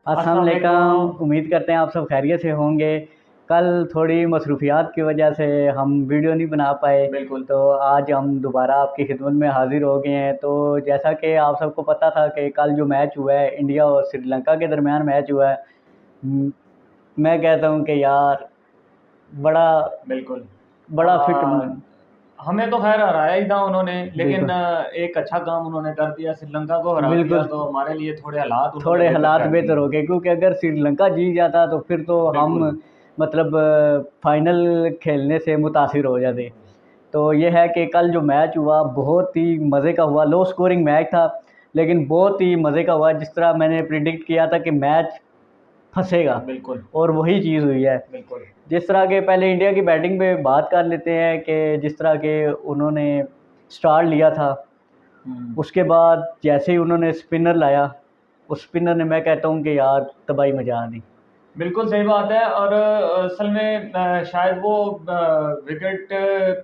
अस्सलाम अस्सलाम वालेकुम। वालेकुम। उम्मीद करते हैं आप सब खैरियत से होंगे। कल थोड़ी मसरूफियात की वजह से हम वीडियो नहीं बना पाए, बिल्कुल। तो आज हम दोबारा आपकी खिदमत में हाजिर हो गए हैं। तो जैसा कि आप सबको पता था कि कल जो मैच हुआ है इंडिया और श्रीलंका के दरमियान मैच हुआ है, म- मैं कहता हूँ कि यार बड़ा बिल्कुल। बड़ा फिट। हमें तो खैर हराया ही था उन्होंने, लेकिन बिल्कुल एक अच्छा काम उन्होंने कर दिया, श्रीलंका को हरा दिया, बिल्कुल। तो हमारे लिए थोड़े हालात उन्होंने थोड़े बेहतर हालात कर बेहतर दिए। हो गए, क्योंकि अगर श्रीलंका जीत जाता तो फिर तो हम बिल्कुल। मतलब फाइनल खेलने से मुतासिर हो जाते। बिल्कुल। तो ये है कि कल जो मैच हुआ बहुत ही मज़े का हुआ। लो स्कोरिंग मैच था, लेकिन बहुत ही मज़े का हुआ। जिस तरह मैंने प्रिडिक्ट किया था कि मैच फंसेगा, बिल्कुल। और वही चीज़ हुई है। बिल्कुल। जिस तरह के पहले इंडिया की बैटिंग पे बात कर लेते हैं कि जिस तरह के उन्होंने स्टार्ट लिया था, हम्म। उसके बाद जैसे ही उन्होंने स्पिनर लाया, उस स्पिनर ने, मैं कहता हूँ कि यार तबाही मचा दी। बिल्कुल सही बात है। और असल में शायद वो विकेट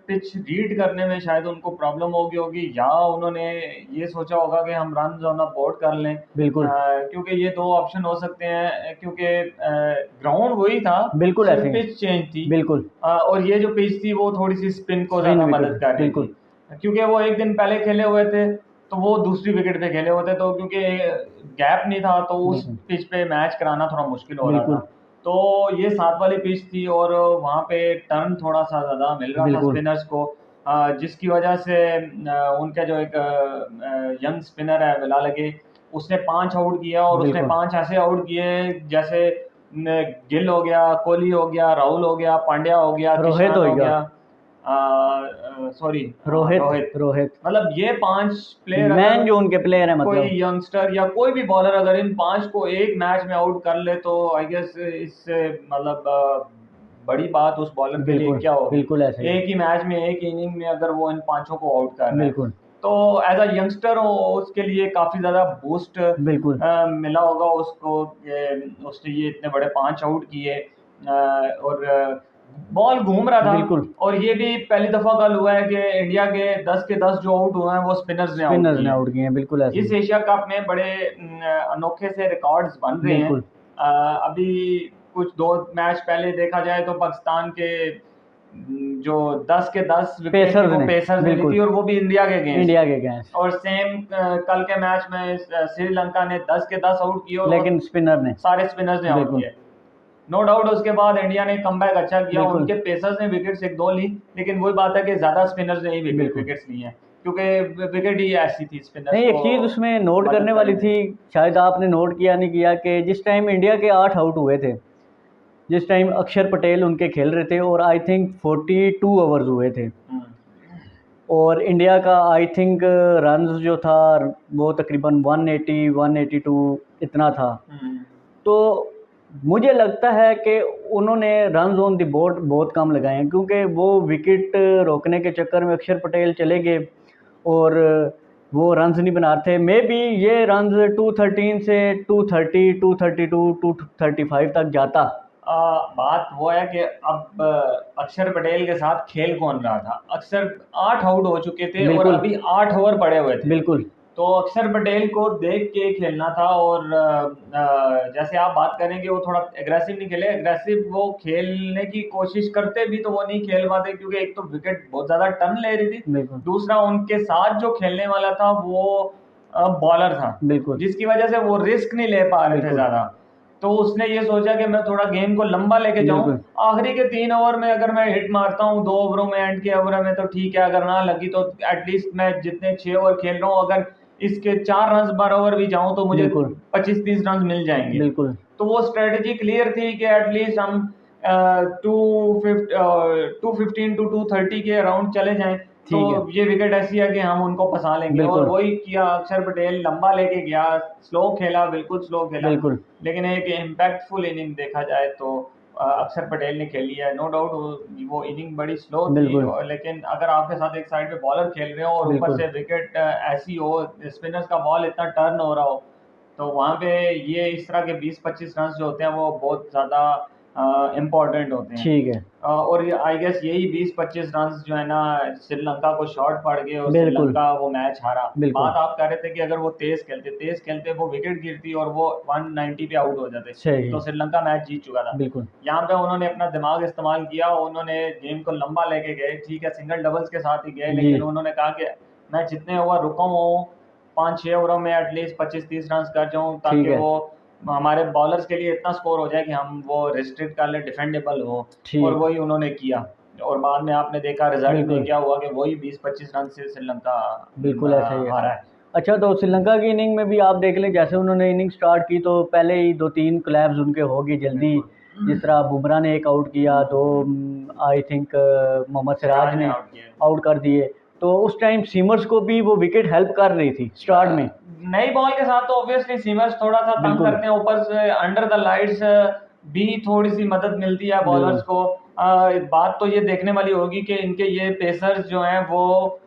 पिच रीड करने में शायद उनको प्रॉब्लम हो गई होगी, या उन्होंने ये सोचा होगा कि हम रन जो ना बोर्ड कर लें। बिल्कुल क्योंकि ये दो ऑप्शन हो सकते हैं, क्योंकि ग्राउंड वही था, बिल्कुल ऐसे सिर्फ ही। पिच चेंज थी। बिल्कुल और ये जो पिच थी वो थोड़ी सी स्पिन को स्पिन ज़्यादा विकेट। मदद कर रही थी, बिल्कुल क्योंकि वो एक दिन पहले खेले हुए थे, तो वो दूसरी विकेट पे खेले होते, तो क्योंकि गैप नहीं था तो उस बिल्कुल पिच पे मैच कराना थोड़ा मुश्किल हो रहा था। बिल्कुल तो ये 7 वाली पिच थी, और वहाँ पे टर्न थोड़ा-सा ज़्यादा मिल रहा था बिल्कुल स्पिनर्स को, जिसकी वजह से उनका जो एक यंग स्पिनर है बिलाल, उसने 5 आउट किया, और उसने बिल्कुल। 5 ऐसे आउट किए जैसे गिल हो गया, कोहली हो गया, राहुल हो गया, पांड्या हो गया, रोहित किशान हो हो गया। गया, सॉरी, हाँ, रोहित रोहित। रोहित मतलब ये 5 प्लेयर अगर मैन जो उनके प्लेयर है, कोई मतलब। यंगस्टर या कोई भी बॉलर अगर इन 5 को एक मैच में आउट कर ले, तो आई गेस इससे मतलब बड़ी बात उस बॉलर के लिए बिल्कुल क्या होगी। बिल्कुल ऐसे ही। एक ही मैच में, एक इनिंग में अगर वो इन पांचों को आउट कर रहा है, बिल्कुल तो एज अ यंगस्टर उसके लिए काफ़ी ज़्यादा बूस्ट बिल्कुल मिला होगा उसको। उसने ये इतने बड़े 5 आउट किए, और बॉल घूम रहा था। बिल्कुल। और ये भी पहली दफ़ा कल हुआ है कि इंडिया के 10 के 10 जो आउट हुए हैं वो स्पिनर्स ने आउट स्पिनर्स किए ने हैं। आउट किए हैं, बिल्कुल ऐसे इस ही। एशिया कप में बड़े अनोखे से रिकॉर्ड्स बन रहे हैं। बिल्कुल अभी कुछ 2 मैच पहले देखा जाए तो पाकिस्तान के जो 10 के 10 विकेटें थी पेसर्स वो ने। पेसर्स ने ली थी, बिल्कुल और वो भी इंडिया के अगेंस्ट। इंडिया के अगेंस्ट। और सेम कल के मैच में श्रीलंका ने 10 के 10 आउट किए, और वो लेकिन स्पिनर ने। सारे स्पिनर्स ने आउट बिल्कुल किए। नो डाउट उसके बाद इंडिया ने कमबैक अच्छा किया, बिल्कुल उनके पेसर्स ने विकेट्स 1-2 ली, लेकिन वही बात है कि ज़्यादा स्पिनर्स ने ही बिल्कुल। विकेट्स ली हैं, क्योंकि विकेट ही ऐसी थी स्पिनर्स नहीं, एक को चीज़ उसमें नोट मदद करने वाली करेंगे। थी, शायद आपने नोट किया नहीं किया, कि जिस टाइम इंडिया के 8 आउट हुए थे, जिस टाइम अक्षर पटेल उनके खेल रहे थे, और आई थिंक 42 ओवर्स हुए थे, हुँ। और इंडिया का आई थिंक रन्स जो था वो तकरीबन 180 182 इतना था। हुँ। तो मुझे लगता है कि उन्होंने रन्स ऑन द बोर्ड बहुत कम लगाए हैं, क्योंकि वो विकेट रोकने के चक्कर में अक्षर पटेल चले गए, और वो रन्स नहीं बना रहे थे। मे बी ये रन्स 213 से 230 232 235 तक जाता। बात वो है कि अब अक्षर पटेल के साथ खेल कौन रहा था? अक्षर 8 आउट हो चुके थे, और बिल्कुल अभी 8 ओवर पड़े हुए थे। बिल्कुल तो अक्षर पटेल को देख के खेलना था, और जैसे आप बात करेंगे वो थोड़ा एग्रेसिव नहीं खेले। एग्रेसिव वो खेलने की कोशिश करते भी तो वो नहीं खेल पाते, क्योंकि एक तो विकेट बहुत ज़्यादा टर्न ले रही थी, बिल्कुल दूसरा उनके साथ जो खेलने वाला था वो बॉलर था, बिल्कुल जिसकी वजह से वो रिस्क नहीं ले पा रहे थे बिल्कुल ज़्यादा। तो उसने ये सोचा कि मैं थोड़ा गेम को लंबा लेके जाऊं, बिल्कुल आखिरी के 3 ओवर में अगर मैं हिट मारता हूं, 2 ओवरों में, एंड के ओवर में, तो ठीक है, अगर ना लगी तो एटलीस्ट मैं जितने 6 ओवर खेल रहा हूं, अगर इसके 4 रन 12 ओवर भी जाऊं तो मुझे बिल्कुल 25-30 रन मिल जाएंगे। बिल्कुल तो वो स्ट्रेटजी क्लियर थी कि एटलीस्ट हम 215 टू 230 के अराउंड चले जाएं, तो ठीक है। ये विकेट ऐसी है कि हम उनको फंसा लेंगे। और बिल्कुल वही किया, अक्षर पटेल लंबा लेके गया, स्लो खेला, बिल्कुल स्लो खेला, बिल्कुल लेकिन एक इम्पैक्टफुल इनिंग देखा जाए तो अक्षर पटेल ने खेली है। नो डाउट वो इनिंग बड़ी स्लो थी, बिल्कुल लेकिन अगर आपके साथ एक साइड पे बॉलर खेल रहे हो और ऊपर बिल्कुल से विकेट ऐसी हो, स्पिनर्स का बॉल इतना टर्न हो रहा हो, तो वहाँ पे ये इस तरह के 20-25 रन जो होते हैं वो बहुत ज़्यादा इम्पोर्टेंट होते हैं। ठीक है। और आई गेस यही 20-25 रन जो है ना श्रीलंका को शॉर्ट पड़ गए और बिल्कुल श्रीलंका वो मैच हारा। बिल्कुल बात आप कह रहे थे कि अगर वो तेज खेलते वो विकेट गिरती और वो 190 पे आउट हो जाते सही, तो श्रीलंका मैच जीत चुका था। बिल्कुल यहाँ पे उन्होंने अपना दिमाग इस्तेमाल किया, उन्होंने गेम को लंबा लेके गए, ठीक है सिंगल डबल्स के साथ ही गए, जी लेकिन उन्होंने कहा कि मैं जितने ओवर रुका हूँ 5-6 ओवरों में एटलीस्ट 25-30 रन कर जाऊँ, ठीक ताकि है, वो हमारे बॉलर्स के लिए इतना स्कोर हो जाए कि हम वो रिस्ट्रिक्ट कर ले, डिफेंडेबल हो। और ठीक, वही उन्होंने किया और बाद में आपने देखा रिजल्ट में बिल्कुल क्या हुआ कि वही 20-25 रन से श्रीलंका बिल्कुल ऐसा ही है। हारा है। अच्छा, तो श्रीलंका की इनिंग में भी आप देख लें, जैसे उन्होंने इनिंग स्टार्ट की तो पहले ही 2-3 क्लैब्स उनके हो गई जल्दी। बिल्कुल जिस तरह बुमराह ने एक आउट किया, तो आई थिंक मोहम्मद सिराज सिराज ने ने आउट किया। आउट कर दिए। तो उस टाइम सीमर्स को भी वो विकेट हेल्प कर रही थी स्टार्ट में। नई बॉल के साथ तो ऑब्वियसली सीमर्स थोड़ा सा तंग बिल्कुल करते हैं, ऊपर से अंडर द लाइट्स भी थोड़ी सी मदद मिलती है बॉलर्स बिल्कुल को। बात तो ये देखने वाली होगी कि इनके ये पेसर्स जो हैं वो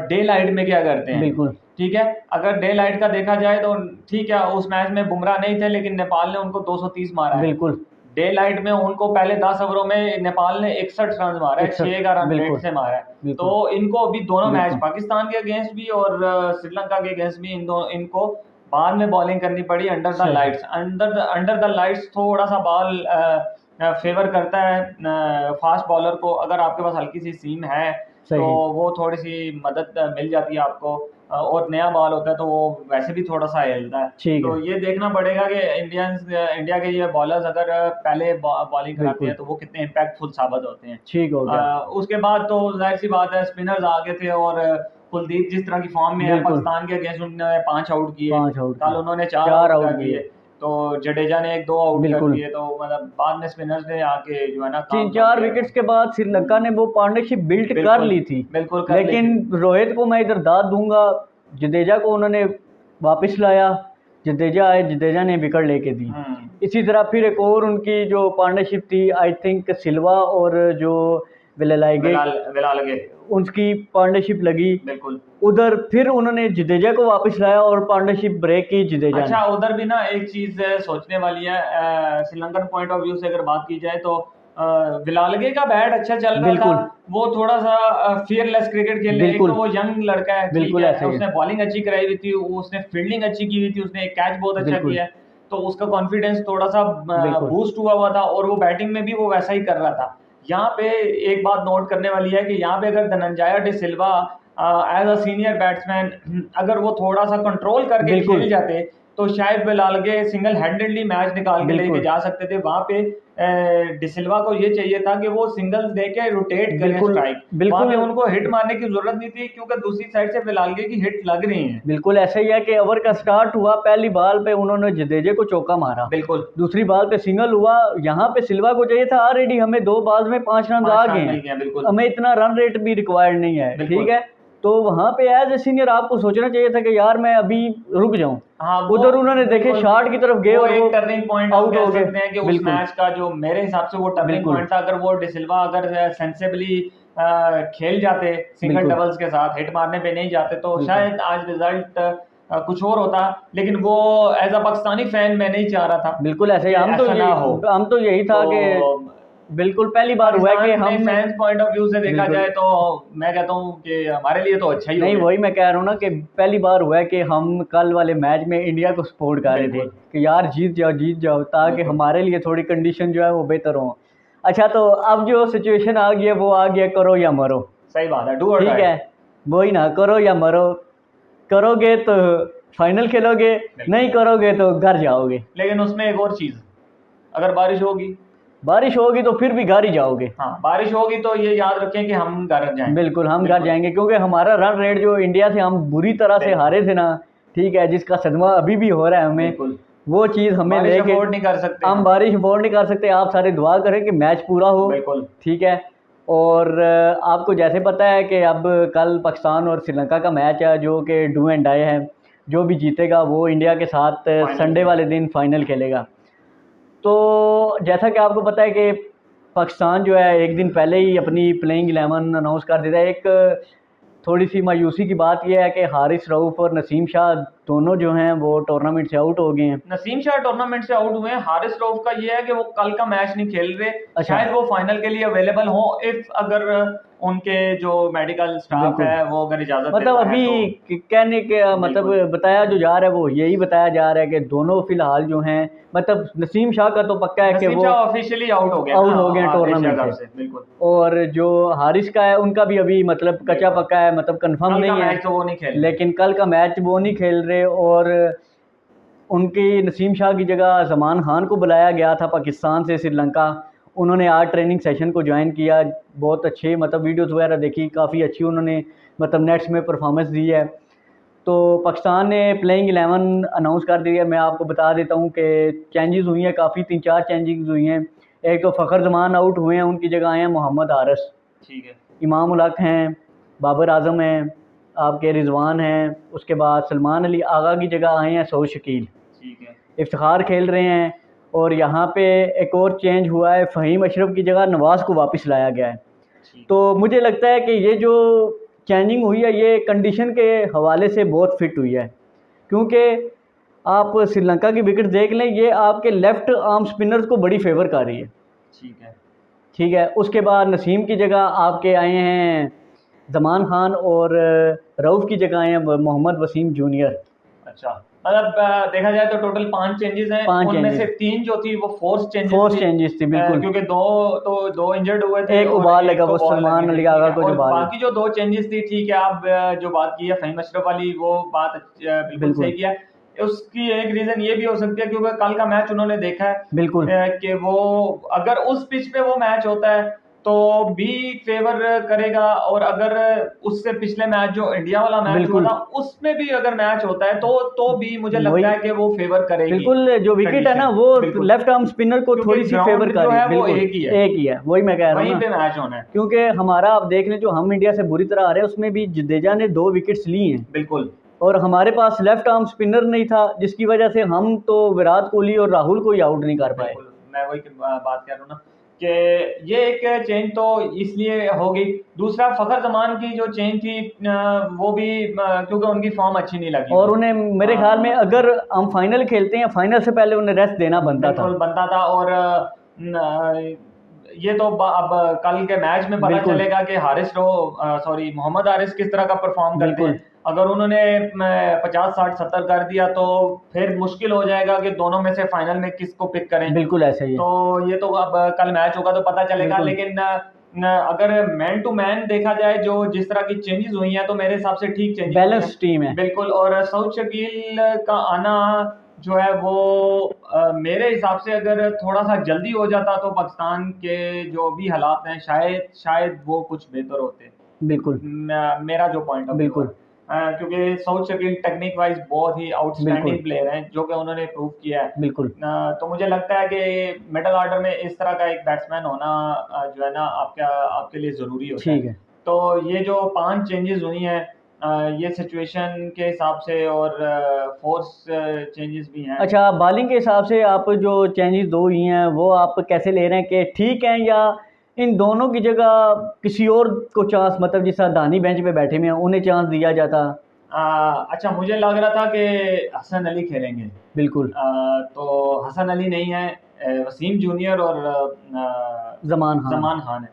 डे लाइट में क्या करते हैं। बिल्कुल ठीक है, अगर डे लाइट का देखा जाए तो ठीक है, उस मैच में बुमराह नहीं थे लेकिन नेपाल ने उनको 230 मारा है। बिल्कुल डे लाइट में उनको पहले 10 ओवरों में नेपाल ने 61 रन मारा है, 61 6 का रन रेट बिल्कुल से मारा है। तो बिल्कुल इनको अभी दोनों मैच बिल्कुल पाकिस्तान के अगेंस्ट भी और श्रीलंका के अगेंस्ट भी इनको बाद में बॉलिंग करनी पड़ी अंडर द सही लाइट्स। अंडर द लाइट्स थोड़ा सा बॉल फेवर करता है फास्ट बॉलर को। अगर आपके पास हल्की सी सीम है तो सही, वो थोड़ी सी मदद मिल जाती है आपको। और नया बॉल होता है तो वो वैसे भी थोड़ा सा हिलता है। ठीक तो है, ये देखना पड़ेगा कि इंडिया के ये बॉलर्स अगर पहले बॉलिंग कराते बिल्कुल हैं तो वो कितने इम्पैक्टफुल साबित होते हैं। ठीक हो गया, उसके बाद तो जाहिर सी बात है स्पिनर्स आगे थे और कुलदीप जिस तरह की फॉर्म में है बिल्कुल पाकिस्तान के अगेंस्ट उन्होंने 5 आउट किए, 5 आउट कल किए, उन्होंने 4 4 आउट आउट कर किए, दिए, तो जडेजा ने 1-2 आउट कर बिल्कुल। दिए। तो मतलब बाद में स्पिनर्स ने आके जो है ना काम कर 3-4 दिया। विकेट्स के बाद श्रीलंका ने वो पार्टनरशिप बिल्ट कर बिल्कुल ली थी। बिल्कुल कर ली लेकिन थी। रोहित को मैं इधर दाद दूंगा, जडेजा को उन्होंने वापस लाया, जडेजा आए, जडेजा ने विकेट लेके दी। इसी तरह फिर एक और उनकी जो पार्टनरशिप थी, आई थिंक सिल्वा और जो विलेलाइगे, विलालगे उनकी पार्टनरशिप लगी। बिल्कुल। उधर फिर उन्होंने जडेजा को वापस लाया और पार्टनरशिप ब्रेक की जडेजा ने। अच्छा, उधर भी ना एक चीज सोचने वाली है, श्रीलंकन पॉइंट ऑफ व्यू से अगर बात की जाए तो विलालगे का बैट अच्छा चल रहा था। बिल्कुल वो थोड़ा सा फियरलेस क्रिकेट खेल रहे। एक तो बिल्कुल वो यंग लड़का है, ठीक बिल्कुल है, ऐसे ही उसने बॉलिंग अच्छी कराई हुई थी, उसने फील्डिंग अच्छी की हुई थी, उसने एक कैच बहुत अच्छा बिल्कुल किया है, तो उसका कॉन्फिडेंस थोड़ा सा बिल्कुल बूस्ट हुआ था और वो बैटिंग में भी वो वैसा ही कर रहा था। यहाँ पे एक बात नोट करने वाली है कि यहाँ पे अगर Dhananjaya de Silva as a senior batsman अगर वो थोड़ा सा कंट्रोल करके बिल्कुल खेल जाते तो शायद विलालगे सिंगल हैंडेडली मैच निकाल के लेके बिल्कुल जा सकते थे। वहां पे डिसिल्वा को ये चाहिए था कि वो सिंगल्स देके रोटेट करें बिल्कुल स्ट्राइक। वहां बिल्कुल पे उनको हिट मारने की जरूरत नहीं थी क्योंकि दूसरी साइड से विलालगे की हिट लग रही है। बिल्कुल ऐसा ही है कि ओवर का स्टार्ट हुआ, पहली बॉल पे उन्होंने जडेजा को चौका मारा, बिल्कुल दूसरी बॉल पे सिंगल हुआ। यहाँ पे सिल्वा को चाहिए था ऑलरेडी, हमें 2 बॉल्स में 5 रन आ 5 गए रन मिल हैं, गए। बिल्कुल हमें इतना रन रेट भी रिक्वायर्ड नहीं है, बिल्कुल। ठीक है। तो वहाँ पे एज ए सीनियर आपको सोचना चाहिए था कि यार मैं अभी रुक जाऊं। हाँ उधर उन्होंने देखे बिल्कुल, शॉट की तरफ गए वो और वो एक टर्निंग पॉइंट आउट हो कह गए। सकते हैं कि उस बिल्कुल मैच का जो मेरे हिसाब से वो टर्निंग बिल्कुल पॉइंट था। अगर वो डिसिल्वा अगर सेंसिबली खेल जाते सिंगल बिल्कुल डबल्स के साथ, हिट मारने पे नहीं जाते तो बिल्कुल शायद आज रिजल्ट कुछ और होता। लेकिन वो एज अ पाकिस्तानी फैन मैं नहीं चाह रहा था बिल्कुल ऐसे ही। कि ऐसा ना हो। हम तो यही था कि तो बिल्कुल पहली बार हुआ है कि हम फैंस पॉइंट ऑफ व्यू से देखा बिल्कुल जाए तो मैं कहता हूँ कि हमारे लिए तो अच्छा ही हो नहीं, गया। वही मैं कह रहा हूँ ना कि पहली बार हुआ है कि हम कल वाले मैच में इंडिया को सपोर्ट कर रहे थे बिल्कुल कि यार जीत जाओ, ताकि बिल्कुल हमारे लिए थोड़ी कंडीशन जो है वो बेहतर हो। अच्छा, तो अब जो सिचुएशन आ गई है वो आ गया करो या मरो, सही बात है, डू और ठीक डाई। है। वही ना, करो या मरो, करोगे तो फाइनल खेलोगे, नहीं करोगे तो घर जाओगे। लेकिन उसमें एक और चीज, अगर बारिश होगी, बारिश होगी तो फिर भी घर ही जाओगे। हाँ बारिश होगी तो ये याद रखें कि हम घर जाएं। बिल्कुल हम घर बिल्कुल जाएंगे, क्योंकि हमारा रन रेट जो इंडिया से हम बुरी तरह से बिल्कुल हारे थे ना, ठीक है, जिसका सदमा अभी भी हो रहा है हमें, बिल्कुल, वो चीज़ हमें बारिश लेके अफोर्ड नहीं कर सकते हम बारिश अफोर्ड नहीं कर सकते। आप सारे दुआ करें कि मैच पूरा हो, बिल्कुल ठीक है। और आपको जैसे पता है कि अब कल पाकिस्तान और श्रीलंका का मैच है जो कि डू एंड डाई है, जो भी जीतेगा वो इंडिया के साथ संडे वाले दिन फाइनल खेलेगा। तो जैसा कि आपको पता है कि पाकिस्तान जो है एक दिन पहले ही अपनी प्लेइंग 11 अनाउंस कर देता है। एक थोड़ी सी मायूसी की बात यह है कि हारिस रऊफ और नसीम शाह दोनों जो हैं वो टूर्नामेंट से आउट हो गए हैं। नसीम शाह टूर्नामेंट से आउट हुए हैं। हारिस रऊफ का ये है कि वो कल का मैच नहीं खेल रहे, अच्छा, शायद वो फाइनल के लिए अवेलेबल हो, इफ अगर उनके जो मेडिकल स्टाफ बिल्कुल। है वो अगर इजाजत मतलब देता है अभी तो। कहने के मतलब बिल्कुल। बताया जो जा रहा है वो यही बताया जा रहा है कि दोनों फिलहाल जो हैं, मतलब नसीम शाह का तो पक्का है कि नसीम वो शाह ऑफिशियली आउट हो गया ना आउट हो गए हैं एशिया टूर्नामेंट कप से, से, बिल्कुल। और जो हारिस का है उनका भी अभी मतलब कच्चा बिल्कुल, पक्का है, मतलब कंफर्म कल का नहीं है। मैच तो वो नहीं खेल रहे। लेकिन कल का मैच वो नहीं खेल रहे, और उनकी नसीम शाह की जगह ज़मान खान को बुलाया गया था पाकिस्तान से श्रीलंका। उन्होंने आज ट्रेनिंग सेशन को ज्वाइन किया, बहुत अच्छे मतलब वीडियोस वगैरह देखी, काफ़ी अच्छी उन्होंने मतलब नेट्स में परफॉर्मेंस दी है। तो पाकिस्तान ने प्लेइंग 11 अनाउंस कर दी है। मैं आपको बता देता हूँ कि चेंजेस हुई हैं, काफ़ी 3-4 चेंजेस हुई हैं। एक तो फ़खर जमान आउट हुए हैं, उनकी जगह आए हैं मोहम्मद हारिस। ठीक है। इमाम उल हक हैं, बाबर आज़म हैं, आपके रिजवान हैं, उसके बाद सलमान अली आगा की जगह आए हैं सऊद शकील। ठीक है। इफ्तिखार खेल रहे हैं। और यहाँ पे एक और चेंज हुआ है, फ़हीम अशरफ की जगह नवाज़ को वापस लाया गया है। ठीक तो है। मुझे लगता है कि ये जो चेंजिंग हुई है ये कंडीशन के हवाले से बहुत फिट हुई है, क्योंकि आप श्रीलंका की विकेट देख लें, ये आपके लेफ़्ट आर्म स्पिनर्स को बड़ी फेवर कर रही है। ठीक है। ठीक है, उसके बाद नसीम की जगह आपके आए हैं ज़मान खान, और रऊफ़ की जगह आए हैं मोहम्मद वसीम जूनियर। अच्छा, मतलब देखा जाए तो टोटल 5 चेंजेस हैं, 5 उनमें से चेंजेस, 3 जो थी वो फोर्स चेंजेस फोर्स थी। चेंजेस थी बिल्कुल। क्योंकि 2 इंजर्ड हुए थे एक को और बॉल एक लगा, को वो बॉल लगी सलमान थी, अली ठीक आगा है। को जो और बॉल, बाकी जो 2 चेंजेस थी, ठीक है, आप जो बात की है फ़हीम अशरफ वाली, वो बात बिल्कुल सही बिल्कुल किया है। उसकी एक रीज़न ये भी हो सकती है क्योंकि कल का मैच उन्होंने देखा है बिल्कुल कि वो अगर उस पिच पे वो मैच होता है तो भी फेवर करेगा, और अगर उससे पिछले मैच जो इंडिया वाला मैच हुआ बिल्कुल था उसमें भी अगर मैच होता है तो भी मुझे लगता वही, है कि वो फेवर करेगी बिल्कुल जो विकेट है ना कंडीशन, वो बिल्कुल। लेफ्ट आर्म स्पिनर को क्योंकि थोड़ी सी फेवर ग्राउंड कर जो रही है है, वो बिल्कुल एक ही है, एक ही है, वही मैं कह रहा हूँ वहीं ना। पे मैच होना है। क्योंकि हमारा आप देख लें, जो हम इंडिया से बुरी तरह आ रहे हैं उसमें भी जडेजा ने 2 विकेट्स ली हैं, बिल्कुल। और हमारे पास लेफ्ट आर्म स्पिनर नहीं था, जिसकी वजह से हम तो विराट कोहली और राहुल को ही आउट नहीं कर पाए। बिल्कुल, मैं वही बात कर रहा हूँ ना कि ये एक चेंज तो इसलिए हो गई। दूसरा फ़खर ज़मान की जो चेंज थी वो भी क्योंकि उनकी फ़ॉर्म अच्छी नहीं लगी और थी। उन्हें मेरे ख्याल में अ, अगर हम फाइनल खेलते हैं, फाइनल से पहले उन्हें रेस्ट देना बनता था। बिल्कुल बनता था, और ये तो अब कल के मैच में पता बिल्कुल चलेगा कि सॉरी मोहम्मद हारिस किस तरह का परफॉर्म करते हैं। बिल्कुल अगर उन्होंने 50-60-70 कर दिया तो फिर मुश्किल हो जाएगा कि दोनों में से फाइनल में किसको पिक करें। बिल्कुल ऐसा ही है। तो ये तो अब कल मैच होगा तो पता चलेगा, बिल्कुल लेकिन अगर मैन टू मैन देखा जाए जो जिस तरह की चेंजेस हुई हैं तो मेरे हिसाब से ठीक चेंजेस हुई हैं। बैलेंस टीम है। बिल्कुल, और सऊद शकील का आना जो है वो मेरे हिसाब से अगर थोड़ा-सा जल्दी हो जाता तो पाकिस्तान के जो भी हालात हैं शायद वो कुछ बेहतर होते। बिल्कुल मेरा जो पॉइंट ऑफ व्यू है। बिल्कुल क्योंकि सऊद शकील टेक्निक वाइज़ बहुत ही बिल्कुल आउटस्टैंडिंग प्लेयर हैं, जो कि उन्होंने प्रूव किया है। बिल्कुल। तो मुझे लगता है कि मिडल ऑर्डर में इस तरह का एक बैट्समैन होना जो है ना आपके लिए ज़रूरी होता है। ठीक है। तो ये जो 5 चेंजेस हुई हैं ये सिचुएशन के हिसाब से और फ़ोर्स चेंजेस भी हैं। अच्छा, बॉलिंग के हिसाब से आप जो चेंजेस 2 हुई हैं वो आप कैसे ले रहे हैं, कि ठीक हैं, या इन दोनों की जगह किसी और को चांस, मतलब जिस तरह दानी बेंच पे बैठे हुए हैं उन्हें चांस दिया जाता? अच्छा, मुझे लग रहा था कि हसन अली खेलेंगे। बिल्कुल। तो हसन अली नहीं है, वसीम जूनियर और ज़मान खान। ज़मान खान है।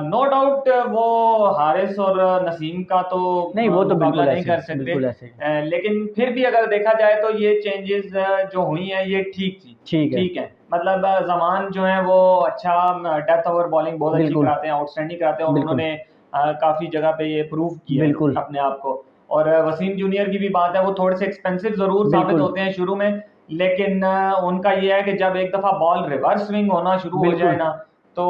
नो डाउट वो हारिस और नसीम का तो नहीं, वो तो मुकाबला बिल्कुल नहीं ऐसे ही, कर सकते। बिल्कुल ऐसे ही। लेकिन फिर भी अगर देखा जाए तो ये चेंजेस जो हुई हैं ये ठीक थी, ठीक है। ठीक है। मतलब ज़मान जो है वो अच्छा डेप्थ ओवर बॉलिंग बहुत अच्छी बिल्कुल कराते हैं, आउटस्टैंडिंग कराते हैं, और बिल्कुल उन्होंने काफ़ी जगह पे ये प्रूव किया है बिल्कुल अपने आप को। और वसीम जूनियर की भी बात है, वो थोड़े से एक्सपेंसिव ज़रूर साबित बिल्कुल होते हैं शुरू में, लेकिन उनका ये है कि जब एक दफ़ा बॉल रिवर्स स्विंग होना शुरू हो जाए बिल्कुल ना, तो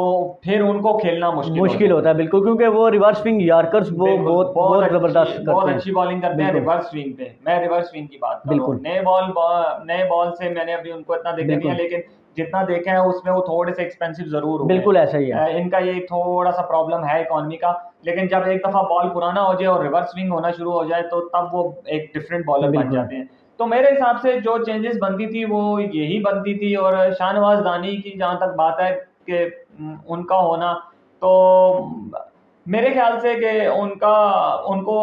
फिर उनको खेलना मुश्किल हो मुश्किल जाता होता है। है, बिल्कुल, क्योंकि वो रिवर्स स्विंग यॉर्कर्स वो बिल्कुल, बहुत ज़बरदस्त बहुत करते हैं। अच्छी बॉलिंग करते हैं बिल्कुल रिवर्स स्विंग पे। मैं रिवर्स स्विंग की बात कर रहा हूँ। बिल्कुल नए बॉल से मैंने अभी उनको इतना देखा नहीं है, बिल्कुल लेकिन जितना देखा है उसमें वो थोड़े से एक्सपेंसिव ज़रूर हुए हैं। बिल्कुल ऐसा ही है। इनका ये थोड़ा-सा प्रॉब्लम है इकॉनमी का, लेकिन जब एक दफ़ा बॉल पुराना हो जाए और रिवर्स स्विंग होना शुरू हो जाए तो तब वो एक डिफरेंट बॉलर बन बिल्कुल जाते हैं। तो मेरे हिसाब से जो चेंजेस बनती थी वो यही बनती थी, और शाहनवाज़ दानी की जहाँ तक बात है कि उनका होना, तो मेरे ख्याल से कि उनको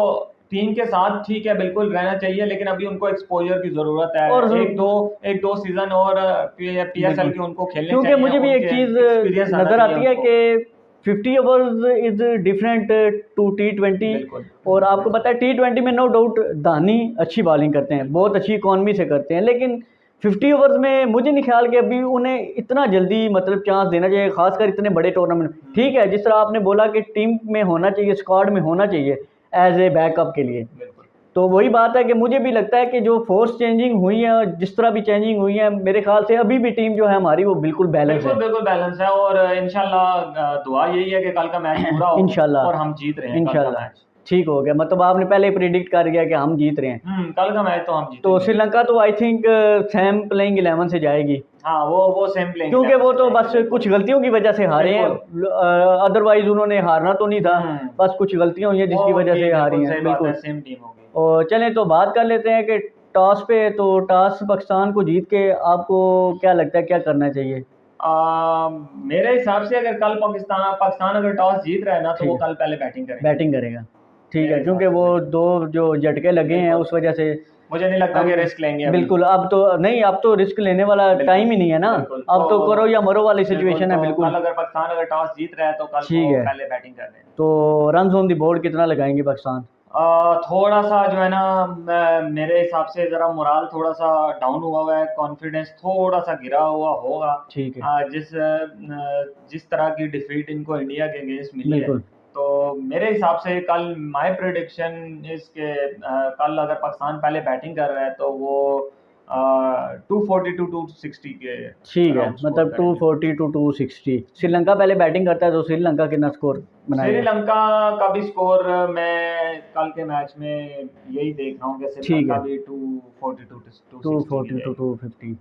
टीम के साथ ठीक है बिल्कुल रहना चाहिए, लेकिन अभी उनको एक्सपोजर की जरूरत है। और एक दो सीजन और पीएसएल के उनको खेलने क्योंकि चाहिए, मुझे भी एक उनके चीज़ एक्सपीरियंस आना नज़र आती चाहिए है उनको। कि 50 overs is different to T20। बिल्कुल। और आपको पता है T20 में नो डाउट धानी अच्छी बॉलिंग करते हैं, बहुत अच्छी इकॉनमी से करते हैं, लेकिन 50 ओवर्स में मुझे नहीं ख्याल कि अभी उन्हें इतना जल्दी मतलब चांस देना चाहिए, खासकर इतने बड़े टूर्नामेंट। ठीक है, जिस तरह आपने बोला कि टीम में होना चाहिए, स्क्वाड में होना चाहिए एज ए बैकअप के लिए, बिल्कुल। तो वही बात है कि मुझे भी लगता है कि जो फोर्स चेंजिंग हुई है, जिस तरह भी चेंजिंग हुई है, मेरे ख्याल से अभी भी टीम जो है हमारी वो बिल्कुल बैलेंस है। बिल्कुल बैलेंस है, और इंशाल्लाह दुआ यही है कि कल का मैच पूरा हो इंशाल्लाह और हम जीत रहे हैं कल का इंशाल्लाह मैच। ठीक हो गया, मतलब आपने पहले ही प्रिडिक्ट कर दिया कि हम जीत रहे हैं। कल का मैच तो हम तो जीतेंगे। श्रीलंका तो आई थिंक सेम प्लेइंग 11 से जाएगी, हाँ, वो सेम प्लेइंग क्योंकि वो तो बस बिल्कुल। कुछ गलतियों की वजह से हारे हैं, अदरवाइज उन्होंने हारना तो नहीं था, बस कुछ गलतियां हुई हैं जिसकी वजह से हारी हैं। बिल्कुल, सेम टीम होगी। और चलें तो बात कर लेते हैं कि टॉस पे, तो टॉस पाकिस्तान को जीत के आपको क्या लगता है क्या करना चाहिए? मेरे हिसाब से अगर कल पाकिस्तान अगर टॉस जीत रहा है ना, तो ठीक वो है, कल पहले बैटिंग करेंगे। बैटिंग करेगा, ठीक मेरे है, हिसाब क्योंकि से वो दो जो झटके लगे हैं बिल्कुल। उस वजह से मुझे नहीं लगता हम कि रिस्क लेंगे अभी। बिल्कुल, अब तो नहीं, अब तो रिस्क लेने वाला टाइम ही नहीं है ना, बिल्कुल। अब तो करो या मरो वाली बिल्कुल, सिचुएशन है। तो बिल्कुल, कल अगर पाकिस्तान अगर टॉस जीत रहा है तो कल ठीक वो है, पहले बैटिंग कर रहे हैं। तो रन ऑन दी बोर्ड कितना लगाएंगे पाकिस्तान? थोड़ा सा जो है ना, मेरे हिसाब से ज़रा मोराल थोड़ा सा डाउन हुआ है, कॉन्फिडेंस थोड़ा सा गिरा हुआ होगा। ठीक है, जिस तरह की डिफीट इनको इंडिया के अगेंस्ट मिली है, बिल्कुल, तो मेरे हिसाब से कल माय प्रेडिक्शन इज के कल अगर पाकिस्तान पहले बैटिंग कर रहा है तो वो 240 टू 260 के ठीक है, अराउंड स्कोर मतलब करेंगे। 240 टू 260। श्रीलंका पहले बैटिंग करता है तो श्रीलंका कितना स्कोर बनाएगा? श्रीलंका का भी स्कोर मैं कल के मैच में यही देख रहा हूँ कि ठीक श्रीलंका है, भी 240 टू 260 240 की टू जाएगी। 250।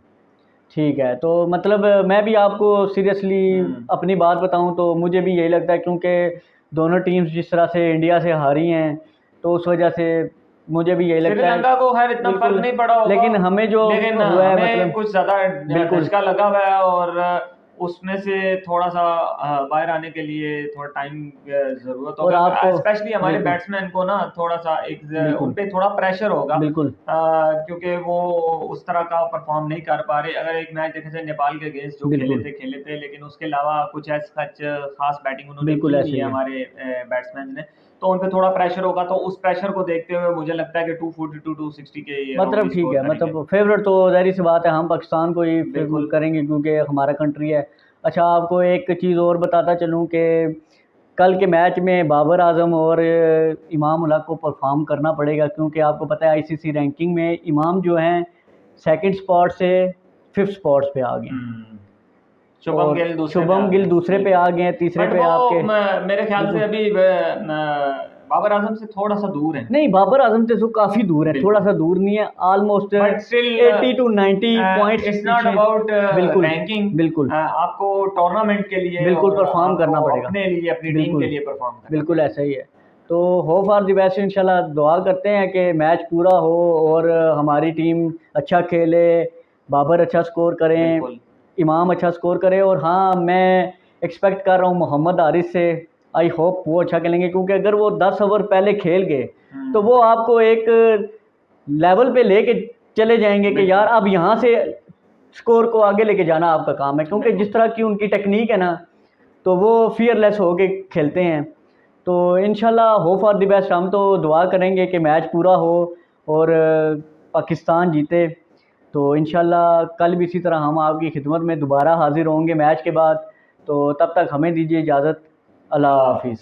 ठीक है, तो मतलब मैं भी आपको सीरियसली अपनी बात बताऊं तो मुझे भी यही लगता है, क्योंकि दोनों टीम्स जिस तरह से इंडिया से हारी हैं, तो उस वजह से मुझे भी यही लगता है। श्रीलंका को खैर इतना फर्क बिल्कुल, नहीं पड़ा होगा, लेकिन हमें जो लेकिन हुआ है हमें मतलब कुछ ज़्यादा बिल्कुल, झटका लगा हुआ है, और उसमें से थोड़ा सा बाहर आने के लिए थोड़ा टाइम ज़रूरत और होगा, आपको स्पेशली हमारे बिल्कुल बैट्समैन को ना थोड़ा सा उन बिल्कुल पे थोड़ा प्रेशर होगा, बिल्कुल क्योंकि वो उस तरह का परफॉर्म नहीं कर पा रहे। अगर एक मैच देखे थे नेपाल के अगेंस्ट जो बिल्कुल खेले थे, लेकिन उसके अलावा कुछ ऐसा खास बैटिंग उन्होंने बिल्कुल की ऐसे नहीं ही है है, हमारे बैट्समैन ने, तो उन पे थोड़ा प्रेशर होगा, तो उस प्रेशर को देखते हुए मुझे लगता है कि 240 टू 260 के अराउंड मतलब ही ठीक स्कोर है, करेंगे। मतलब फेवरेट तो ज़ाहिर सी बात है हम पाकिस्तान को ही बिल्कुल। करेंगे, क्योंकि हमारा कंट्री है। अच्छा, आपको एक चीज़ और बताता चलूँ कि कल के मैच में बाबर आजम और इमाम उल हक को परफॉर्म करना पड़ेगा, क्योंकि आपको पता है आईसीसी रैंकिंग में इमाम जो हैं सेकंड स्पॉट से 5th स्पॉट पे आ गए हैं, शुभम और गिल दूसरे पे आ शुभम गए गिल हैं, दूसरे पे बिल्कुल। आ गए हैं, तीसरे बट पे वो आपके मेरे ख्याल से बिल्कुल अभी बाबर आजम से थोड़ा सा दूर है। नहीं, बाबर आजम से तो काफ़ी दूर है, थोड़ा बिल्कुल। सा दूर नहीं है, almost but still 80 to 90 points it's not पीछे। अबाउट बिल्कुल रैंकिंग, बिल्कुल आपको टूर्नामेंट के लिए बिल्कुल और परफॉर्म करना आपको पड़ेगा, अपने लिए अपनी टीम के बिल्कुल लिए परफॉर्म करना बिल्कुल पड़ेगा। ऐसा ही है। तो होप फॉर द बेस्ट, इंशाल्लाह दुआ करते हैं कि मैच पूरा हो और हमारी टीम अच्छा खेले, बाबर अच्छा स्कोर करें, बिल्कुल। इमाम अच्छा स्कोर करे, और हाँ मैं एक्सपेक्ट कर रहा हूँ मोहम्मद हारिस से, आई होप वो अच्छा खेलेंगे, क्योंकि अगर वो 10 ओवर पहले खेल गए तो वो आपको एक लेवल पे लेके चले जाएंगे कि यार अब यहाँ से स्कोर को आगे लेके जाना आपका काम है, क्योंकि जिस तरह की उनकी टेक्निक है ना, तो वो फियरलेस होके खेलते हैं। तो इंशाल्लाह होप फॉर द बेस्ट, हम तो दुआ करेंगे कि मैच पूरा हो और पाकिस्तान जीते। तो इंशाल्लाह कल भी इसी तरह हम आपकी खिदमत में दोबारा हाजिर होंगे मैच के बाद। तो तब तक हमें दीजिए इजाज़त। अल्लाह हाफिज़।